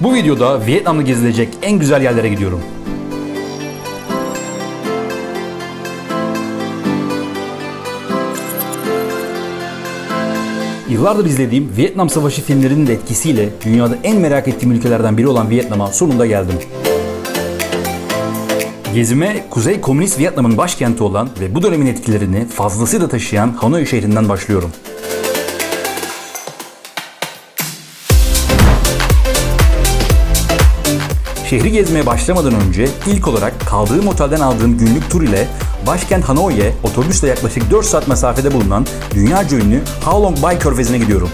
Bu videoda Vietnam'da gezilecek en güzel yerlere gidiyorum. Yıllardır izlediğim Vietnam Savaşı filmlerinin de etkisiyle dünyada en merak ettiğim ülkelerden biri olan Vietnam'a sonunda geldim. Gezime Kuzey Komünist Vietnam'ın başkenti olan ve bu dönemin etkilerini fazlasıyla taşıyan Hanoi şehrinden başlıyorum. Şehri gezmeye başlamadan önce ilk olarak kaldığım otelden aldığım günlük tur ile başkent Hanoi'ye otobüsle yaklaşık 4 saat mesafede bulunan dünyaca ünlü Ha Long Bay Körfezi'ne gidiyorum.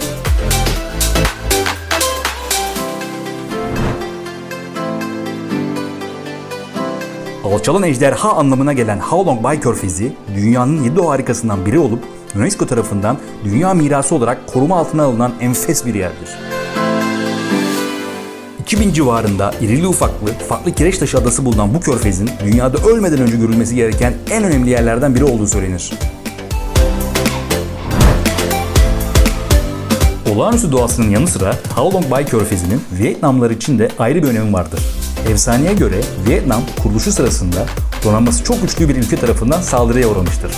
Alçalan ejderha anlamına gelen Ha Long Bay Körfezi, dünyanın 7 harikasından biri olup UNESCO tarafından Dünya Mirası olarak koruma altına alınan enfes bir yerdir. 2000 civarında irili ufaklı, farklı kireç taşı adası bulunan bu körfezin dünyada ölmeden önce görülmesi gereken en önemli yerlerden biri olduğu söylenir. Olağanüstü doğasının yanı sıra Ha Long Bay Körfezi'nin Vietnamlılar için de ayrı bir önemi vardır. Efsaneye göre Vietnam kuruluşu sırasında donanması çok güçlü bir ülke tarafından saldırıya uğramıştır.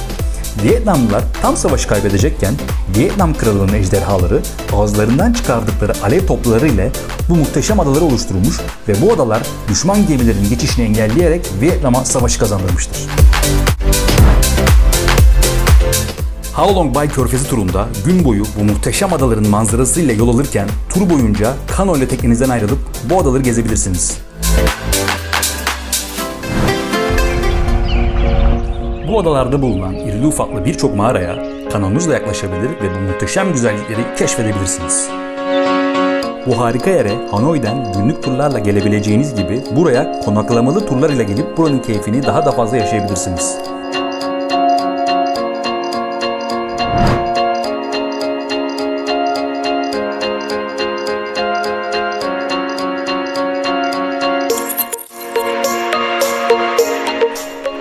Vietnamlılar tam savaşı kaybedecekken Vietnam kralının ejderhaları ağızlarından çıkardıkları alev topları ile bu muhteşem adaları oluşturmuş ve bu adalar düşman gemilerinin geçişini engelleyerek Vietnam'a savaşı kazandırmıştır. Ha Long Bay Körfezi turunda gün boyu bu muhteşem adaların manzarasıyla yol alırken tur boyunca kano ile teknenizden ayrılıp bu adaları gezebilirsiniz. Bu adalarda bulunan irili ufaklı birçok mağaraya kanonunuzla yaklaşabilir ve bu muhteşem güzellikleri keşfedebilirsiniz. Bu harika yere Hanoi'den günlük turlarla gelebileceğiniz gibi buraya konaklamalı turlar ile gelip buranın keyfini daha da fazla yaşayabilirsiniz.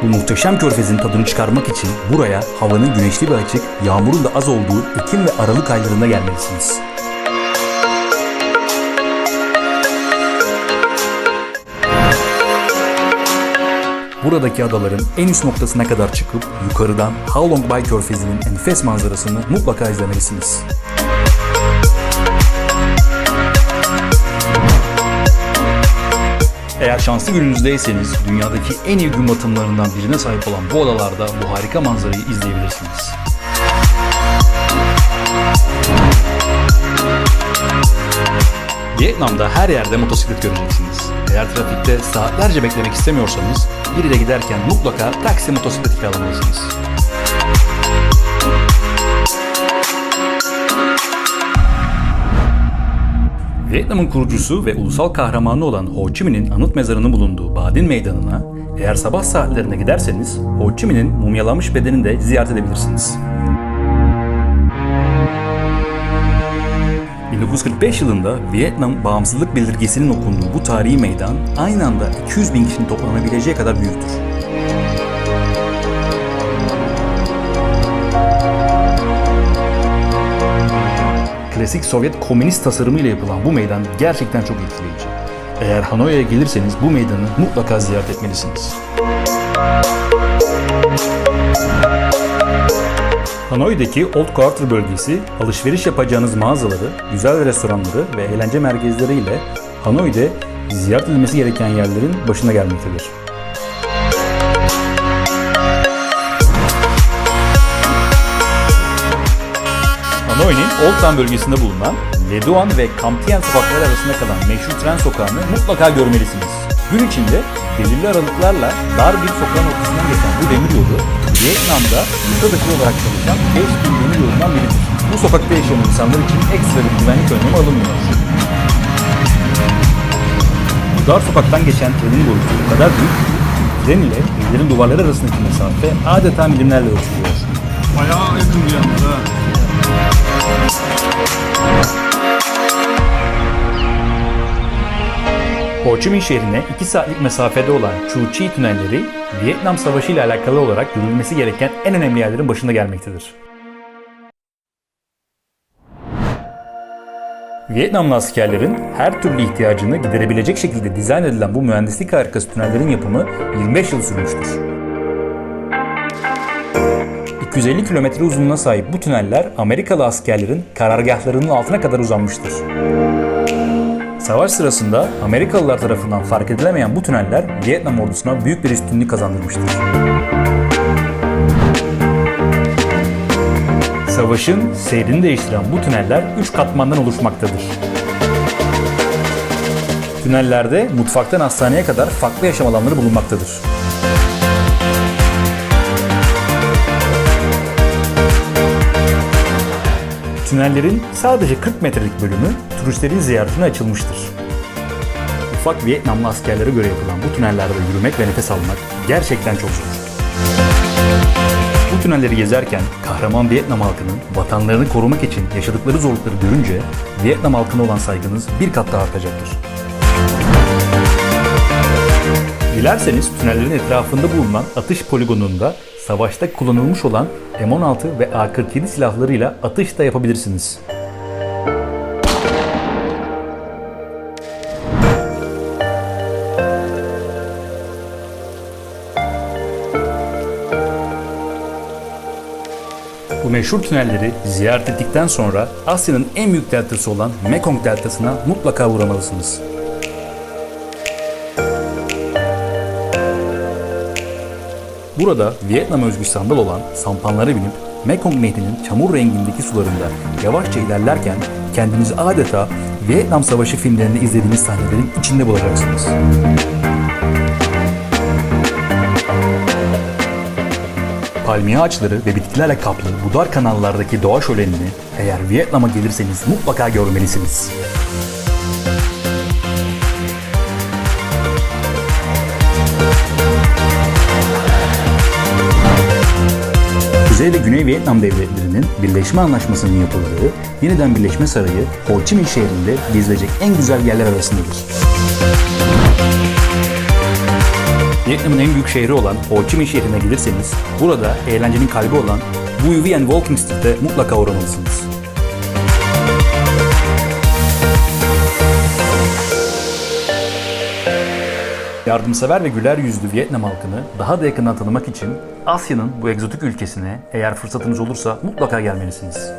Bu muhteşem körfezin tadını çıkarmak için buraya havanın güneşli ve açık, yağmurun da az olduğu Ekim ve Aralık aylarında gelmelisiniz. Buradaki adaların en üst noktasına kadar çıkıp yukarıdan Ha Long Bay Körfezi'nin enfes manzarasını mutlaka izlemelisiniz. Eğer şanslı gününüzdeyseniz dünyadaki en iyi gün batımlarından birine sahip olan bu adalarda bu harika manzarayı izleyebilirsiniz. Vietnam'da her yerde motosiklet göreceksiniz. Eğer trafikte saatlerce beklemek istemiyorsanız bir yere giderken mutlaka taksi motosikleti kiralamalısınız. Vietnam'ın kurucusu ve ulusal kahramanı olan Ho Chi Minh'in anıt mezarının bulunduğu Ba Dinh Meydanı'na eğer sabah saatlerinde giderseniz Ho Chi Minh'in mumyalanmış bedenini de ziyaret edebilirsiniz. 1945 yılında Vietnam bağımsızlık bildirgesinin okunduğu bu tarihi meydan aynı anda 200 bin kişinin toplanabileceği kadar büyüktür. Klasik Sovyet komünist tasarımıyla yapılan bu meydan gerçekten çok etkileyici. Eğer Hanoi'ye gelirseniz bu meydanı mutlaka ziyaret etmelisiniz. Hanoi'deki Old Quarter bölgesi, alışveriş yapacağınız mağazaları, güzel restoranları ve eğlence merkezleri ile Hanoi'de ziyaret edilmesi gereken yerlerin başına gelmektedir. Hanoi'nin Old Town bölgesinde bulunan Le Duan ve Cam Tien sokakları arasında kalan meşhur tren sokağını mutlaka görmelisiniz. Gün içinde belirli aralıklarla dar bir sokağın ortasından geçen bu demiryolu, Vietnam'da yasa dışı olarak çalışan 5000 demiryolundan biridir. Bu sokakta yaşayan insanlar için ekstra bir güvenlik önlemi alınmıyor. Bu dar sokaktan geçen trenin boyutu o kadar büyük ki, tren ile evlerin duvarları arasındaki mesafe adeta milimlerle ölçülüyor. Bayağı yakın bir yalnız ha. Ho Chi Minh şehrine 2 saatlik mesafede olan Chu Chi tünelleri, Vietnam Savaşı ile alakalı olarak görülmesi gereken en önemli yerlerin başında gelmektedir. Vietnamlı askerlerin her türlü ihtiyacını giderebilecek şekilde dizayn edilen bu mühendislik harikası tünellerin yapımı 25 yıl sürmüştür. 250 kilometre uzunluğuna sahip bu tüneller Amerikalı askerlerin karargahlarının altına kadar uzanmıştır. Savaş sırasında Amerikalılar tarafından fark edilemeyen bu tüneller Vietnam ordusuna büyük bir üstünlük kazandırmıştır. Savaşın seyrini değiştiren bu tüneller 3 katmandan oluşmaktadır. Tünellerde mutfaktan hastaneye kadar farklı yaşam alanları bulunmaktadır. Tünellerin sadece 40 metrelik bölümü turistlerin ziyaretine açılmıştır. Ufak Vietnamlı askerlere göre yapılan bu tünellerde yürümek ve nefes almak gerçekten çok zor. Bu tünelleri gezerken kahraman Vietnam halkının vatanlarını korumak için yaşadıkları zorlukları görünce Vietnam halkına olan saygınız bir kat daha artacaktır. Dilerseniz tünellerin etrafında bulunan atış poligonunda savaşta kullanılmış olan M16 ve A47 silahlarıyla atış da yapabilirsiniz. Bu meşhur tünelleri ziyaret ettikten sonra Asya'nın en büyük deltası olan Mekong deltasına mutlaka uğramalısınız. Burada Vietnam özgü sandal olan sampanlara binip Mekong Nehri'nin çamur rengindeki sularında yavaşça ilerlerken kendinizi adeta Vietnam Savaşı filmlerinde izlediğiniz sahnelerin içinde bulacaksınız. Palmiye ağaçları ve bitkilerle kaplı bu dar kanallardaki doğa şölenini eğer Vietnam'a gelirseniz mutlaka görmelisiniz. Kuzey ve Güney Vietnam devletlerinin birleşme anlaşmasının yapıldığı yeniden birleşme sarayı Ho Chi Minh şehrinde gezilecek en güzel yerler arasındadır. Vietnam'ın en büyük şehri olan Ho Chi Minh şehrine gelirseniz burada eğlencenin kalbi olan Vui Vien Walking Street'te mutlaka uğramalısınız. Yardımsever ve güler yüzlü Vietnam halkını daha da yakından tanımak için Asya'nın bu egzotik ülkesine eğer fırsatınız olursa mutlaka gelmelisiniz.